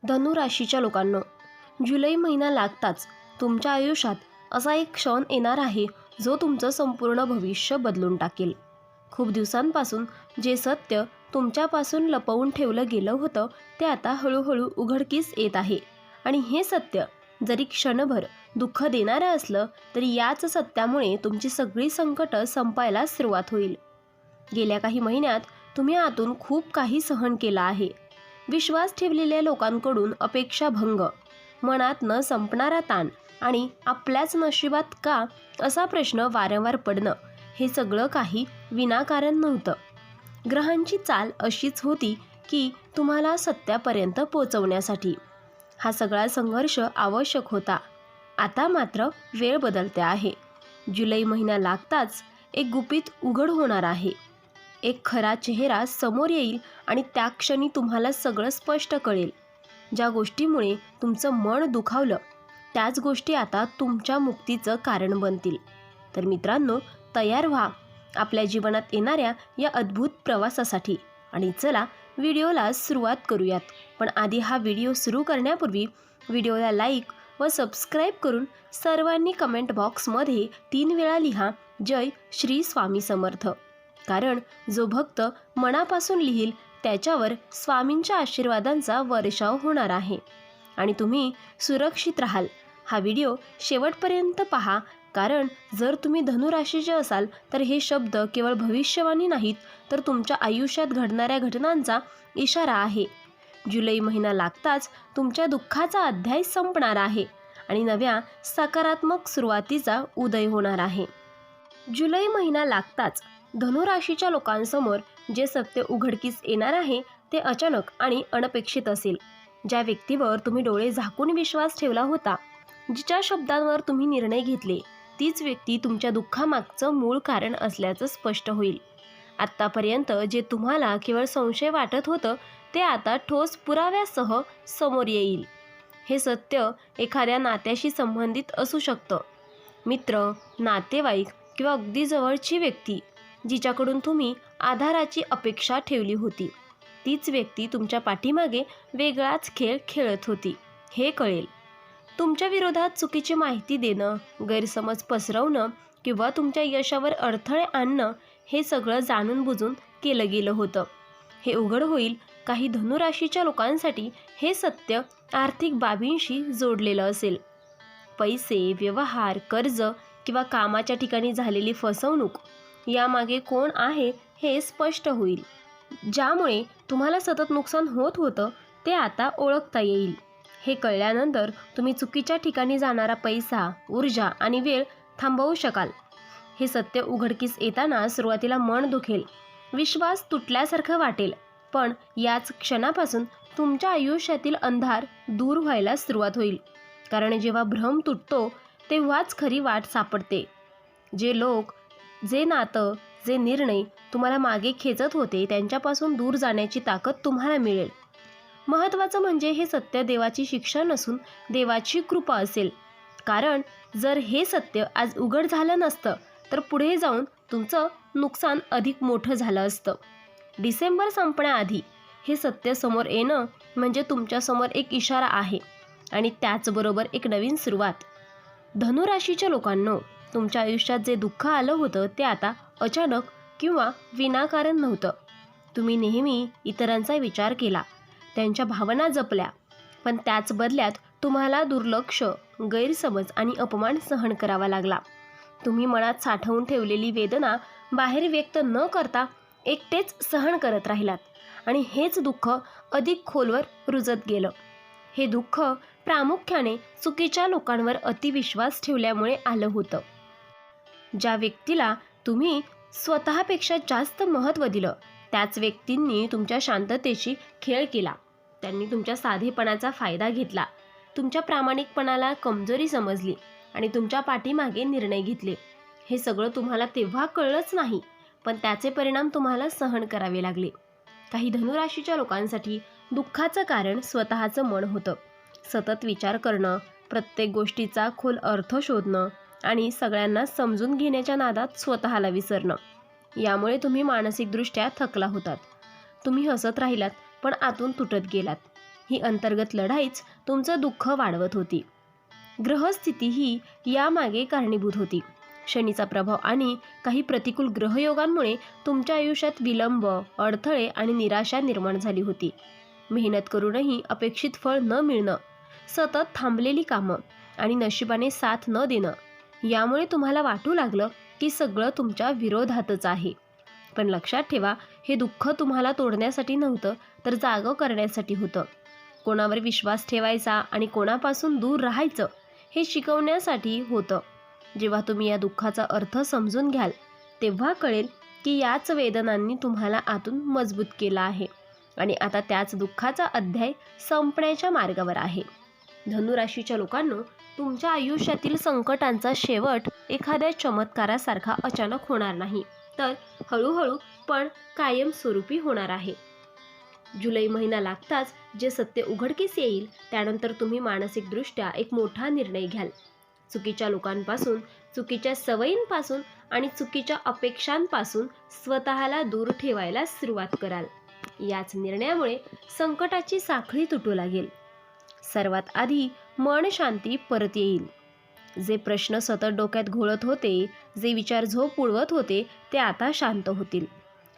धनु राशीच्या लोकांनो, जुलै महिना लागताच तुमच्या आयुष्यात असा एक क्षण येणार आहे जो तुमचं संपूर्ण भविष्य बदलून टाकेल. खूप दिवसांपासून जे सत्य तुमच्यापासून लपवून ठेवलं गेलं होतं ते आता हळूहळू उघडकीस येत आहे. आणि हे सत्य जरी क्षणभर दुःख देणारं असलं तरी याच सत्यामुळे तुमची सगळी संकटं संपायला सुरुवात होईल. गेल्या काही महिन्यात तुम्ही आतून खूप काही सहन केलं आहे. विश्वास ठेवलेल्या लोकांकडून अपेक्षाभंग, मनात न संपणारा ताण आणि आपल्याच नशिबात का असा प्रश्न वारंवार पडणं, हे सगळं काही विनाकारण नव्हतं. ग्रहांची चाल अशीच होती की तुम्हाला सत्यापर्यंत पोहोचवण्यासाठी. हा सगळा संघर्ष आवश्यक होता. आता मात्र वेळ बदलते आहे. जुलै महिना लागताच एक गुपित उघड होणार आहे. एक खरा चेहरा समोर येईल आणि त्या क्षणी तुम्हाला सगळं स्पष्ट कळेल. ज्या गोष्टीमुळे तुमचं मन दुखावलं त्याच गोष्टी आता तुमच्या मुक्तीचं कारण बनतील. तर मित्रांनो, तयार व्हा आपल्या जीवनात येणाऱ्या या अद्भुत प्रवासासाठी. आणि चला व्हिडिओला सुरुवात करूयात. पण आधी हा व्हिडिओ सुरू करण्यापूर्वी व्हिडिओला लाईक व सबस्क्राईब करून सर्वांनी कमेंट बॉक्समध्ये 3 वेळा लिहा, जय श्री स्वामी समर्थ. कारण जो भक्त मनापासून लिहिल त्याच्यावर स्वामींच्या आशीर्वादांचा वर्षाव होणार आहे आणि तुम्ही सुरक्षित राहाल. हा व्हिडिओ शेवटपर्यंत पहा, कारण जर तुम्ही धनुराशीचे असाल तर हे शब्द केवळ भविष्यवाणी नाहीत तर तुमच्या आयुष्यात घडणाऱ्या घटनांचा इशारा आहे. जुलै महिना लागताच तुमच्या दुःखाचा अध्याय संपणार आहे आणि नव्या सकारात्मक सुरुवातीचा उदय होणार आहे. जुलै महिना लागताच धनुराशीच्या लोकांसमोर जे सत्य उघडकीस येणार आहे ते अचानक आणि अनपेक्षित असेल. ज्या व्यक्तीवर तुम्ही डोळे झाकून विश्वास ठेवला होता, जिच्या शब्दांवर तुम्ही निर्णय घेतले, तीच व्यक्ती तुमच्या दुःखामागचं मूळ कारण असल्याचं स्पष्ट होईल. आत्तापर्यंत जे तुम्हाला केवळ संशय वाटत होतं ते आता ठोस पुराव्यासह समोर येईल. हे सत्य एखाद्या नात्याशी संबंधित असू शकतं. मित्र, नातेवाईक किंवा अगदी जवळची व्यक्ती जिच्याकडून तुम्ही आधाराची अपेक्षा ठेवली होती, तीच व्यक्ती तुमच्या पाठीमागे वेगळाच खेळ खेळत होती हे कळेल. तुमच्या विरोधात चुकीची माहिती देणं, गैरसमज पसरवणं किंवा तुमच्या यशावर अडथळे आणणं हे सगळं जाणून बुजून केलं गेलं होतं हे उघड होईल. काही धनुराशीच्या लोकांसाठी हे सत्य आर्थिक बाबींशी जोडलेलं असेल. पैसे, व्यवहार, कर्ज किंवा कामाच्या ठिकाणी झालेली फसवणूक यामागे कोण आहे हे स्पष्ट होईल. ज्यामुळे तुम्हाला सतत नुकसान होत होतं ते आता ओळखता येईल. हे कळल्यानंतर तुम्ही चुकीच्या ठिकाणी जाणारा पैसा, ऊर्जा आणि वेळ थांबवू शकाल. हे सत्य उघडकीस येताना सुरुवातीला मन दुखेल, विश्वास तुटल्यासारखं वाटेल. पण याच क्षणापासून तुमच्या आयुष्यातील अंधार दूर व्हायला सुरुवात होईल. कारण जेव्हा भ्रम तुटतो तेव्हाच खरी वाट सापडते. जे लोक, जे नातं, जे निर्णय तुम्हाला मागे खेचत होते त्यांच्यापासून दूर जाण्याची ताकद तुम्हाला मिळेल. महत्त्वाचं म्हणजे हे सत्य देवाची शिक्षा नसून देवाची कृपा असेल. कारण जर हे सत्य आज उघड झालं नसतं तर पुढे जाऊन तुमचं नुकसान अधिक मोठं झालं असतं. डिसेंबर संपण्याआधी हे सत्य समोर येणं म्हणजे तुमच्यासमोर एक इशारा आहे आणि त्याचबरोबर एक नवीन सुरुवात. धनुराशीच्या लोकांनो, तुमच्या आयुष्यात जे दुःख आलं होतं ते आता अचानक किंवा विनाकारण नव्हतं. तुम्ही नेहमी इतरांचा विचार केला, त्यांच्या भावना जपल्या, पण त्याच बदल्यात तुम्हाला दुर्लक्ष, गैरसमज आणि अपमान सहन करावा लागला. तुम्ही मनात साठवून ठेवलेली वेदना बाहेर व्यक्त न करता एकटेच सहन करत राहिलात आणि हेच दुःख अधिक खोलवर रुजत गेलं. हे दुःख प्रामुख्याने चुकीच्या लोकांवर अतिविश्वास ठेवल्यामुळे आलं होतं. ज्या व्यक्तीला तुम्ही स्वतःपेक्षा जास्त महत्त्व दिलं त्याच व्यक्तींनी तुमच्या शांततेशी खेळ केला. त्यांनी तुमच्या साधेपणाचा फायदा घेतला, तुमच्या प्रामाणिकपणाला कमजोरी समजली आणि तुमच्या पाठीमागे निर्णय घेतले. हे सगळं तुम्हाला तेव्हा कळलंच नाही, पण त्याचे परिणाम तुम्हाला सहन करावे लागले. काही धनुराशीच्या लोकांसाठी दुःखाचं कारण स्वतःचं मन होतं. सतत विचार करणं, प्रत्येक गोष्टीचा खोल अर्थ शोधणं आणि सगळ्यांना समजून घेण्याच्या नादात स्वतःला विसरणं. यामुळे तुम्ही मानसिकदृष्ट्या थकला होतात. तुम्ही हसत राहिलात पण आतून तुटत गेलात. ही अंतर्गत लढाईच तुमचं दुःख वाढवत होती. ग्रहस्थिती ही यामागे कारणीभूत होती. शनीचा प्रभाव आणि काही प्रतिकूल ग्रहयोगांमुळे तुमच्या आयुष्यात विलंब, अडथळे आणि निराशा निर्माण झाली होती. मेहनत करूनही अपेक्षित फळ न मिळणं, सतत थांबलेली कामं आणि नशिबाने साथ न देणं, यामुळे तुम्हाला वाटू लागलं की सगळं तुमच्या विरोधातच आहे. पण लक्षात ठेवा, हे दुःख तुम्हाला तोडण्यासाठी नव्हतं, तर जागं करण्यासाठी होतं. कोणावर विश्वास ठेवायचा आणि कोणापासून दूर राहायचं हे शिकवण्यासाठी होतं. जेव्हा तुम्ही या दुःखाचा अर्थ समजून घ्याल, तेव्हा कळेल की याच वेदनांनी तुम्हाला आतून मजबूत केलं आहे आणि आता त्याच दुःखाचा अध्याय संपण्याच्या मार्गावर आहे. धनुराशीच्या लोकांनो, तुमच्या आयुष्यातील संकटांचा शेवट एखाद्या चमत्कारासारखा अचानक होणार नाही, तर हळूहळू पण कायमस्वरूपी होणार आहे. जुलै महिना लागताच जे सत्य उघडकीस येईल, त्यानंतर तुम्ही मानसिकदृष्ट्या एक मोठा निर्णय घ्याल. चुकीच्या लोकांपासून, चुकीच्या सवयींपासून आणि चुकीच्या अपेक्षांपासून स्वतःला दूर ठेवायला सुरुवात कराल. याच निर्णयामुळे संकटाची साखळी तुटू लागेल. सर्वात आधी मन शांती परत येईल. जे प्रश्न सतत डोक्यात घोळत होते, जे विचार झोप उडवत होते, ते आता शांत होतील.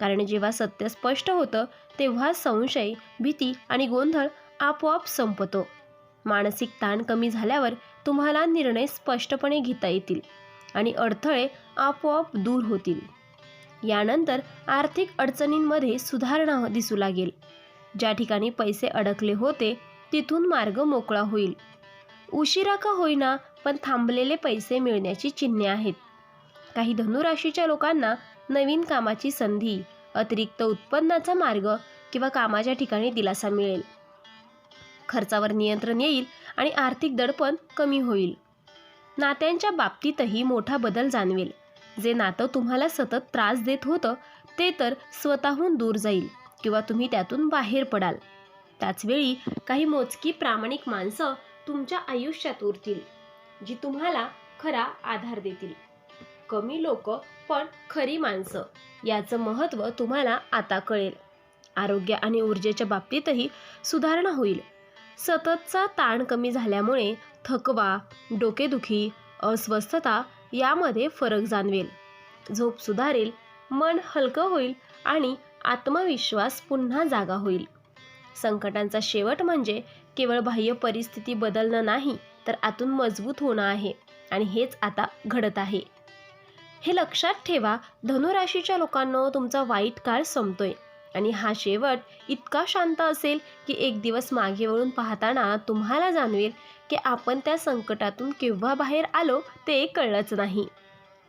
कारण जेव्हा सत्य स्पष्ट होतं, तेव्हा संशय, भीती आणि गोंधळ आपोआप संपतो. मानसिक ताण कमी झाल्यावर तुम्हाला निर्णय स्पष्टपणे घेता येतील आणि अडथळे आपोआप दूर होतील. यानंतर आर्थिक अडचणींमध्ये सुधारणा दिसू लागेल. ज्या ठिकाणी पैसे अडकले होते, तिथून मार्ग मोकळा होईल. उशिरा का होईना, पण थांबलेले पैसे मिळण्याची चिन्हे आहेत. काही धनुराशीच्या लोकांना नवीन कामाची संधी, अतिरिक्त उत्पन्नाचा मार्ग किंवा कामाच्या ठिकाणी दिलासा मिळेल. खर्चावर नियंत्रण येईल आणि आर्थिक दडपण कमी होईल. नात्यांच्या बाबतीतही मोठा बदल जाणवेल. जे नातं तुम्हाला सतत त्रास देत होतं, ते तर स्वतःहून दूर जाईल किंवा तुम्ही त्यातून बाहेर पडाल. त्याचवेळी काही मोजकी प्रामाणिक माणसं तुमच्या आयुष्यात उरतील, जी तुम्हाला खरा आधार देतील. कमी लोक पण खरी माणसं, याचं महत्त्व तुम्हाला आता कळेल. आरोग्य आणि ऊर्जेच्या बाबतीतही सुधारणा होईल. सततचा ताण कमी झाल्यामुळे थकवा, डोकेदुखी, अस्वस्थता यामध्ये फरक जाणवेल. झोप सुधारेल, मन हलकं होईल आणि आत्मविश्वास पुन्हा जागा होईल. संकटांचा शेवट म्हणजे केवळ बाह्य परिस्थिती बदलणं नाही, तर आतून मजबूत होणं आहे आणि हेच आता घडत आहे. हे लक्षात ठेवा, धनुराशीच्या लोकांनो, तुमचा वाईट काळ संपतोय आणि हा शेवट इतका शांत असेल की एक दिवस मागे वळून पाहताना तुम्हाला जाणवेल की आपण त्या संकटातून केव्हा बाहेर आलो ते कळलंच नाही.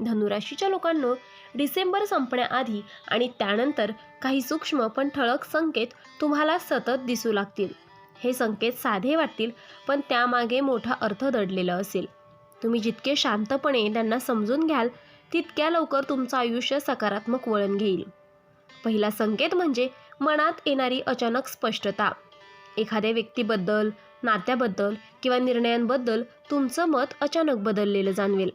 धनुराशीच्या लोकांनो, डिसेंबर संपण्याआधी आणि त्यानंतर काही सूक्ष्म पण ठळक संकेत तुम्हाला सतत दिसू लागतील. हे संकेत साधे वाटतील, पण त्यामागे मोठा अर्थ दडलेला असेल. तुम्ही जितके शांतपणे त्यांना समजून घ्याल, तितक्या लवकर तुमचं आयुष्य सकारात्मक वळण घेईल. पहिला संकेत म्हणजे मनात येणारी अचानक स्पष्टता. एखाद्या व्यक्तीबद्दल, नात्याबद्दल किंवा निर्णयांबद्दल तुमचं मत अचानक बदललेलं जाणवेल.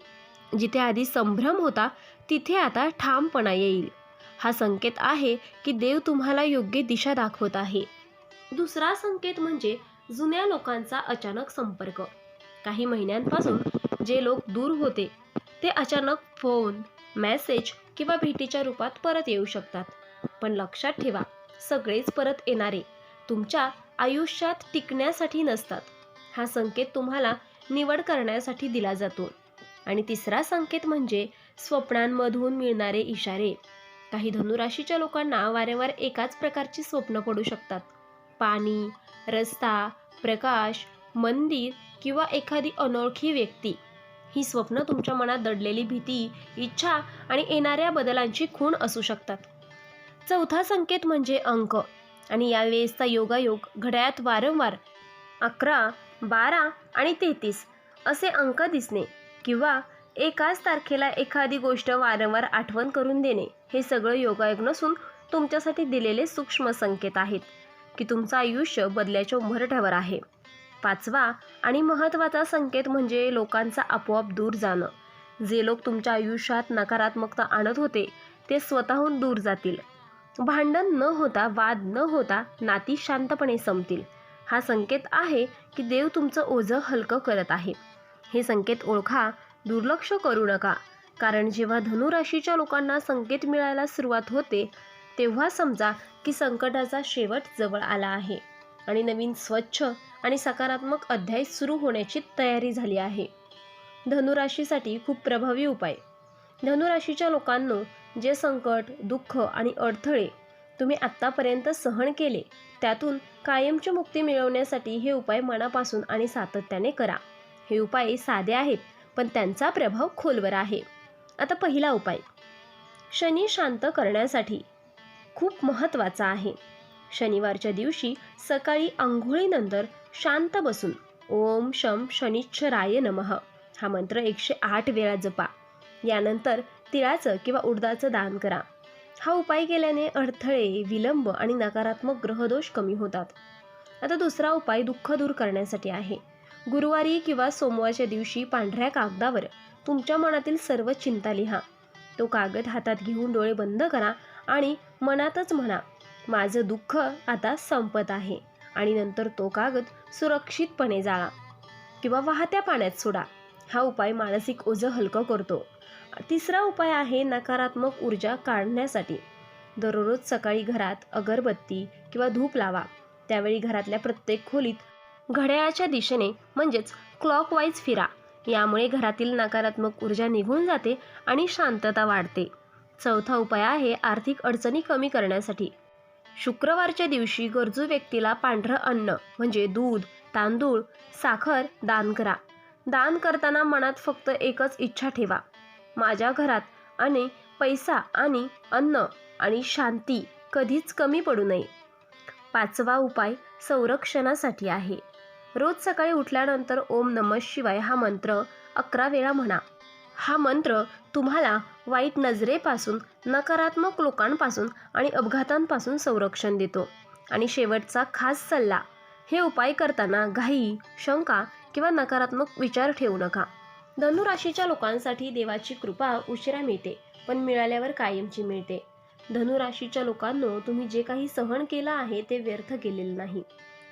जिथे आधी संभ्रम होता, तिथे आता ठामपणा येईल. हा संकेत आहे की देव तुम्हाला योग्य दिशा दाखवत आहे. दुसरा संकेत म्हणजे जुन्या लोकांचा अचानक संपर्क. काही महिन्यांपासून जे लोक दूर होते, ते अचानक फोन, मेसेज किंवा भेटीच्या रूपात परत येऊ शकतात. पण लक्षात ठेवा, सगळेच परत येणारे तुमच्या आयुष्यात टिकण्यासाठी नसतात. हा संकेत तुम्हाला निवड करण्यासाठी दिला जातो. आणि तिसरा संकेत म्हणजे स्वप्नांमधून मिळणारे इशारे. काही धनुराशीच्या लोकांना वारंवार एकाच प्रकारची स्वप्न पडू शकतात. पाणी, रस्ता, प्रकाश, मंदिर किंवा एखादी अनोळखी व्यक्ती. ही स्वप्न तुमच्या मनात दडलेली भीती, इच्छा आणि येणाऱ्या बदलांची खूण असू शकतात. चौथा संकेत म्हणजे अंक. आणि यावेळेसचा योगायोग घड्याळात वारंवार 11, 12 आणि 33 असे अंक दिसणे किंवा एकाच तारखेला एखादी गोष्ट वारंवार आठवण करून देणे, हे सगळं योगायोग नसून तुमच्यासाठी दिलेले सूक्ष्म संकेत आहेत की तुमचं आयुष्य बदलाच्या उंबरठ्यावर आहे. पाचवा आणि महत्त्वाचा संकेत म्हणजे लोकांचा आपोआप दूर जाणं. जे लोक तुमच्या आयुष्यात नकारात्मकता आणत होते, ते स्वतःहून दूर जातील. भांडण न होता, वाद न होता नाती शांतपणे संपतील. हा संकेत आहे की देव तुमचं ओझं हलकं करत आहे. हे संकेत ओळखा, दुर्लक्ष करू नका. कारण जेव्हा धनुराशीच्या लोकांना संकेत मिळायला सुरुवात होते तेव्हा समजा की संकटाचा शेवट जवळ आला आहे आणि नवीन स्वच्छ आणि सकारात्मक अध्याय सुरू होण्याची तयारी झाली आहे. धनुराशीसाठी खूप प्रभावी उपाय. धनुराशीच्या लोकांनो, जे संकट, दुःख आणि अडथळे तुम्ही आत्तापर्यंत सहन केले त्यातून कायमची मुक्ती मिळवण्यासाठी हे उपाय मनापासून आणि सातत्याने करा. हे उपाय साधे आहेत पण त्यांचा प्रभाव खोलवर आहे. आता पहिला उपाय शनी शांत करण्यासाठी खूप महत्त्वाचा आहे. शनिवारच्या दिवशी सकाळी अंघोळीनंतर शांत बसून ओम शम शनिश्चराय नमः हा मंत्र 108 वेळा जपा. यानंतर तिळाचं किंवा उडदाचं दान करा. हा उपाय केल्याने अडथळे, विलंब आणि नकारात्मक ग्रहदोष कमी होतात. आता दुसरा उपाय दुःख दूर करण्यासाठी आहे. गुरुवारी किंवा सोमवारच्या दिवशी पांढऱ्या कागदावर तुमच्या मनातील सर्व चिंता लिहा. तो कागद हातात घेऊन डोळे बंद करा आणि मनातच म्हणा, माझं दुःख आता संपत आहे. आणि नंतर तो कागद सुरक्षितपणे जाळा किंवा वाहत्या पाण्यात सोडा. हा उपाय मानसिक ओझं हलकं करतो. तिसरा उपाय आहे नकारात्मक ऊर्जा काढण्यासाठी. दररोज सकाळी घरात अगरबत्ती किंवा धूप लावा. त्यावेळी घरातल्या प्रत्येक खोलीत घड्याळाच्या दिशेने म्हणजेच क्लॉकवाईज फिरा. यामुळे घरातील नकारात्मक ऊर्जा निघून जाते आणि शांतता वाढते. चौथा उपाय आहे आर्थिक अडचणी कमी करण्यासाठी. शुक्रवारच्या दिवशी गरजू व्यक्तीला पांढरं अन्न म्हणजे दूध, तांदूळ, साखर दान करा. दान करताना मनात फक्त एकच इच्छा ठेवा, माझ्या घरात आणि पैसा आणि अन्न आणि शांती कधीच कमी पडू नये. पाचवा उपाय संरक्षणासाठी आहे. रोज सकाळी उठल्यानंतर ओम नमः शिवाय हा मंत्र 11 वेळा म्हणा. हा मंत्र तुम्हाला वाईट नजरेपासून, नकारात्मक लोकांपासून आणि अपघातांपासून संरक्षण देतो. आणि शेवटचा खास सल्ला, हे उपाय करताना घाई, शंका किंवा नकारात्मक विचार ठेवू नका. धनुराशीच्या लोकांसाठी देवाची कृपा उशिरा मिळते पण मिळाल्यावर कायमची मिळते. धनुराशीच्या लोकांनो, तुम्ही जे काही सहन केलं आहे ते व्यर्थ केलेलं नाही.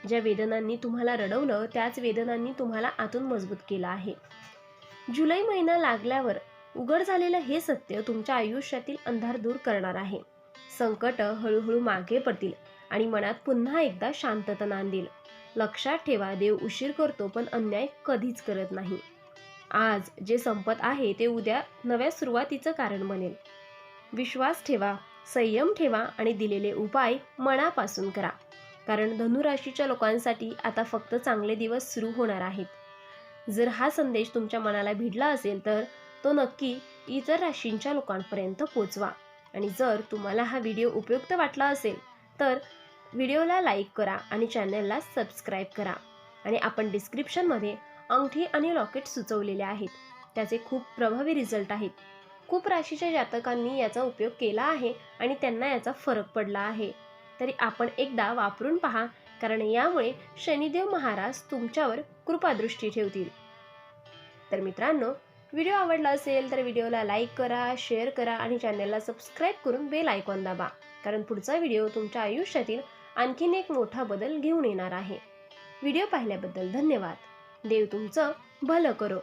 ज्या वेदनांनी तुम्हाला रडवलं त्याच वेदनांनी तुम्हाला आतून मजबूत केलं आहे. जुलै महिना लागल्यावर उघड झालेलं हे सत्य तुमच्या आयुष्यातील अंधार दूर करणार आहे. संकट हळूहळू मागे पडतील आणि मनात पुन्हा एकदा शांतता नांदेल. लक्षात ठेवा, देव उशीर करतो पण अन्याय कधीच करत नाही. आज जे संपत आहे ते उद्या नव्या सुरुवातीचं कारण बनेल. विश्वास ठेवा, संयम ठेवा आणि दिलेले उपाय मनापासून करा. कारण धनुराशीच्या लोकांसाठी आता फक्त चांगले दिवस सुरू होणार आहेत. जर हा संदेश तुमच्या मनाला भिडला असेल तर तो नक्की इतर राशींच्या लोकांपर्यंत पोचवा. आणि जर तुम्हाला हा व्हिडिओ उपयुक्त वाटला असेल तर व्हिडिओला लाईक करा आणि चॅनलला सबस्क्राईब करा. आणि आपण डिस्क्रिप्शनमध्ये अंगठी आणि लॉकेट सुचवलेले आहेत. त्याचे खूप प्रभावी रिझल्ट आहेत. खूप राशीच्या जातकांनी याचा उपयोग केला आहे आणि त्यांना याचा फरक पडला आहे. तरी आपण एकदा वापरून पहा, कारण यामुळे शनिदेव महाराज तुमच्यावर कृपादृष्टी ठेवतील. तर मित्रांनो, व्हिडिओ आवडला असेल तर व्हिडिओला लाईक करा, शेअर करा आणि चॅनलला सबस्क्राईब करून बेल आयकॉन दाबा. कारण पुढचा व्हिडिओ तुमच्या आयुष्यातील आणखीन एक मोठा बदल घेऊन येणार आहे. व्हिडिओ पाहिल्याबद्दल धन्यवाद. देव तुमचं भलं करो.